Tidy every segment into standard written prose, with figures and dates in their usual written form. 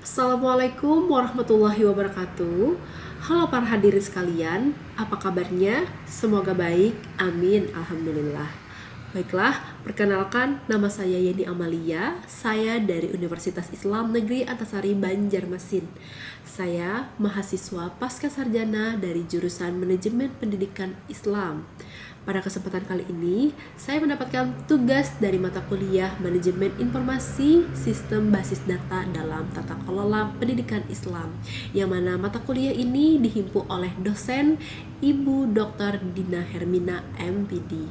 Assalamualaikum warahmatullahi wabarakatuh. Halo para hadirin sekalian, apa kabarnya? Semoga baik, amin, alhamdulillah. Baiklah, perkenalkan nama saya Yeni Amalia. Saya dari Universitas Islam Negeri Antasari Banjarmasin. Saya mahasiswa pasca sarjana dari jurusan Manajemen Pendidikan Islam. Pada kesempatan kali ini, saya mendapatkan tugas dari mata kuliah Manajemen Informasi Sistem Basis Data dalam Tata Kelola Pendidikan Islam, yang mana mata kuliah ini dihimpun oleh dosen Ibu Dr. Dina Hermina MPD.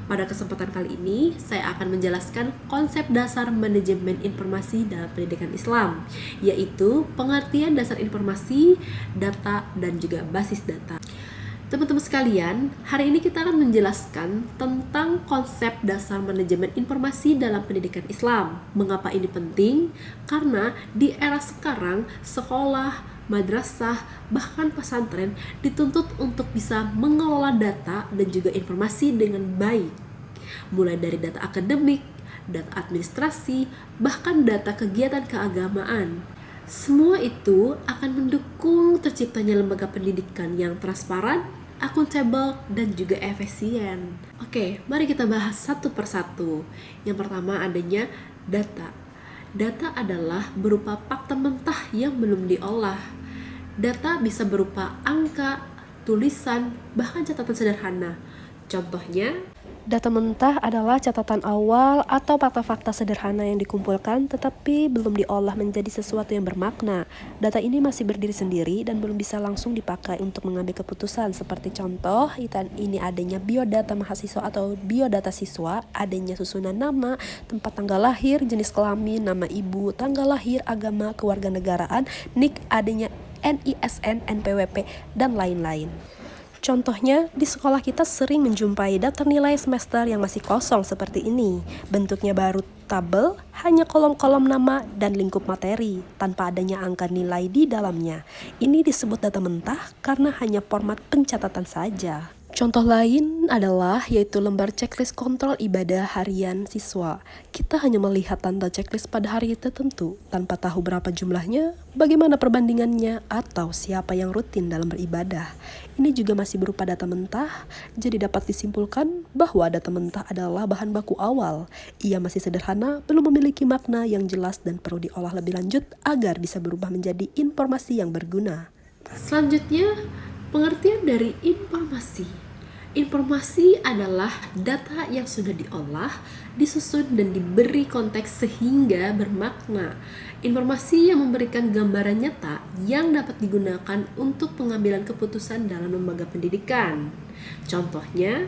Pada kesempatan kali ini, saya akan menjelaskan konsep dasar manajemen informasi dalam pendidikan Islam, yaitu pengertian dasar informasi, data, dan juga basis data. Teman-teman sekalian, hari ini kita akan menjelaskan tentang konsep dasar manajemen informasi dalam pendidikan Islam. Mengapa ini penting? Karena di era sekarang, sekolah, madrasah, bahkan pesantren dituntut untuk bisa mengelola data dan juga informasi dengan baik. Mulai dari data akademik, data administrasi, bahkan data kegiatan keagamaan. Semua itu akan mendukung terciptanya lembaga pendidikan yang transparan, akuntabel, dan juga efisien. Oke, mari kita bahas satu persatu. Yang pertama adanya data. Data adalah berupa fakta mentah yang belum diolah. Data bisa berupa angka, tulisan, bahkan catatan sederhana. Contohnya, data mentah adalah catatan awal atau fakta-fakta sederhana yang dikumpulkan tetapi belum diolah menjadi sesuatu yang bermakna. Data ini masih berdiri sendiri dan belum bisa langsung dipakai untuk mengambil keputusan. Seperti contoh, ini adanya biodata mahasiswa atau biodata siswa, adanya susunan nama, tempat tanggal lahir, jenis kelamin, nama ibu, tanggal lahir, agama, kewarganegaraan, NIK, adanya NISN, NPWP, dan lain-lain. Contohnya, di sekolah kita sering menjumpai daftar nilai semester yang masih kosong seperti ini. Bentuknya baru tabel, hanya kolom-kolom nama dan lingkup materi, tanpa adanya angka nilai di dalamnya. Ini disebut data mentah karena hanya format pencatatan saja. Contoh lain adalah yaitu lembar checklist kontrol ibadah harian siswa. Kita hanya melihat tanda checklist pada hari tertentu, tanpa tahu berapa jumlahnya, bagaimana perbandingannya, atau siapa yang rutin dalam beribadah. Ini juga masih berupa data mentah, jadi dapat disimpulkan bahwa data mentah adalah bahan baku awal. Ia masih sederhana, belum memiliki makna yang jelas dan perlu diolah lebih lanjut agar bisa berubah menjadi informasi yang berguna. Selanjutnya, pengertian dari informasi. Informasi adalah data yang sudah diolah, disusun, dan diberi konteks sehingga bermakna. Informasi yang memberikan gambaran nyata yang dapat digunakan untuk pengambilan keputusan dalam lembaga pendidikan. Contohnya,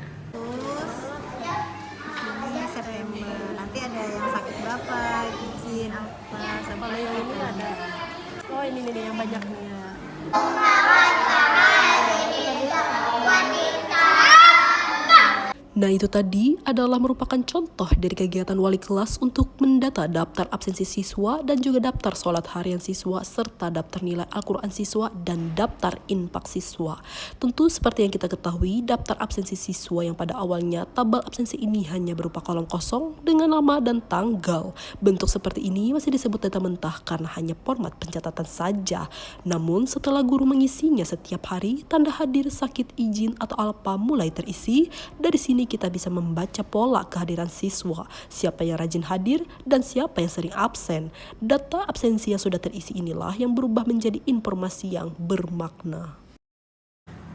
ini September, nanti ada yang sakit berapa, izin apa, sama yang ini ada. Oh ini nih yang banyaknya. Nah, itu tadi adalah merupakan contoh dari kegiatan wali kelas untuk mendata daftar absensi siswa dan juga daftar sholat harian siswa serta daftar nilai Al-Quran siswa dan daftar infak siswa. Tentu seperti yang kita ketahui, daftar absensi siswa yang pada awalnya tabel absensi ini hanya berupa kolom kosong dengan nama dan tanggal. Bentuk seperti ini masih disebut data mentah karena hanya format pencatatan saja. Namun setelah guru mengisinya setiap hari, tanda hadir, sakit, izin, atau apa mulai terisi. Dari sini kita bisa membaca pola kehadiran siswa, siapa yang rajin hadir dan siapa yang sering absen. Data absensi yang sudah terisi inilah yang berubah menjadi informasi yang bermakna.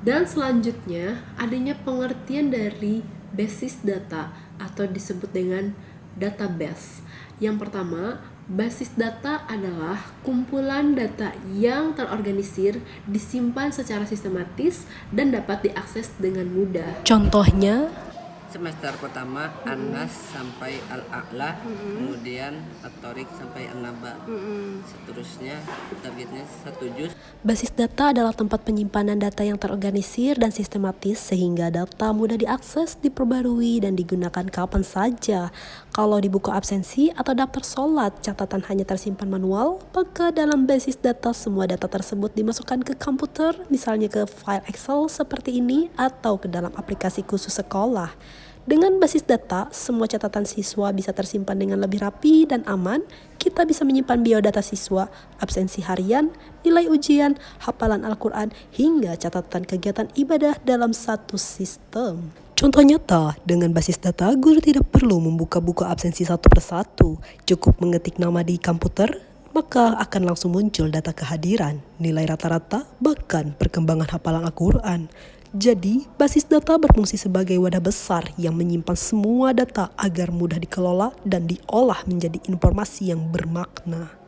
Dan selanjutnya adanya pengertian dari basis data atau disebut dengan database. Yang pertama, basis data adalah kumpulan data yang terorganisir, disimpan secara sistematis, dan dapat diakses dengan mudah. Contohnya, semester pertama Anas sampai Al-A'la, kemudian At-Thoriq sampai An-Naba, seterusnya targetnya 1 juz. basis data adalah tempat penyimpanan data yang terorganisir dan sistematis sehingga data mudah diakses, diperbarui, dan digunakan kapan saja. Kalau di buku absensi atau daftar sholat, catatan hanya tersimpan manual, maka dalam basis data semua data tersebut dimasukkan ke komputer, misalnya ke file Excel seperti ini atau ke dalam aplikasi khusus sekolah. Dengan basis data, semua catatan siswa bisa tersimpan dengan lebih rapi dan aman. Kita bisa menyimpan biodata siswa, absensi harian, nilai ujian, hafalan Al-Quran, hingga catatan kegiatan ibadah dalam satu sistem. Contoh nyata, dengan basis data, guru tidak perlu membuka buku absensi satu persatu. Cukup mengetik nama di komputer, maka akan langsung muncul data kehadiran, nilai rata-rata, bahkan perkembangan hafalan Al-Quran. Jadi, basis data berfungsi sebagai wadah besar yang menyimpan semua data agar mudah dikelola dan diolah menjadi informasi yang bermakna.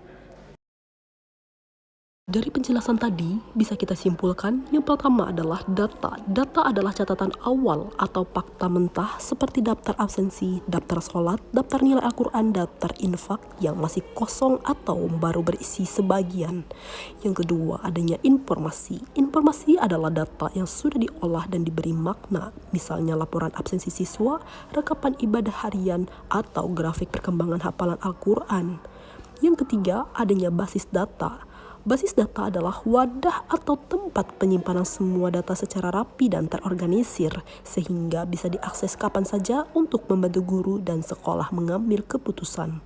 Dari penjelasan tadi, bisa kita simpulkan yang pertama adalah data. Data adalah catatan awal atau fakta mentah seperti daftar absensi, daftar sholat, daftar nilai Al-Quran, daftar infak yang masih kosong atau baru berisi sebagian. Yang kedua, adanya informasi. Informasi adalah data yang sudah diolah dan diberi makna, misalnya laporan absensi siswa, rekapan ibadah harian, atau grafik perkembangan hafalan Al-Quran. Yang ketiga, adanya basis data. Basis data adalah wadah atau tempat penyimpanan semua data secara rapi dan terorganisir, sehingga bisa diakses kapan saja untuk membantu guru dan sekolah mengambil keputusan.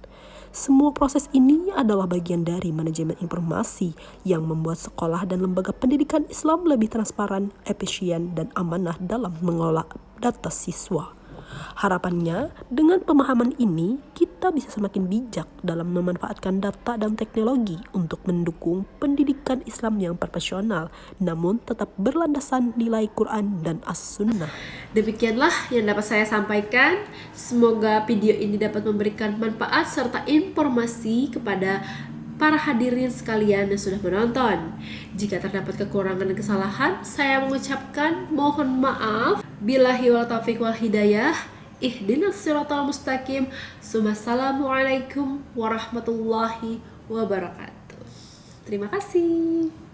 Semua proses ini adalah bagian dari manajemen informasi yang membuat sekolah dan lembaga pendidikan Islam lebih transparan, efisien, dan amanah dalam mengelola data siswa. Harapannya, dengan pemahaman ini, kita bisa semakin bijak dalam memanfaatkan data dan teknologi untuk mendukung pendidikan Islam yang profesional, namun tetap berlandasan nilai Quran dan As-Sunnah. Demikianlah yang dapat saya sampaikan. Semoga video ini dapat memberikan manfaat serta informasi kepada para hadirin sekalian yang sudah menonton. Jika terdapat kekurangan dan kesalahan, saya mengucapkan mohon maaf. Billahi wal taufiq wal hidayah. Ihdinas siratal mustaqim. Assalamualaikum warahmatullahi wabarakatuh. Terima kasih.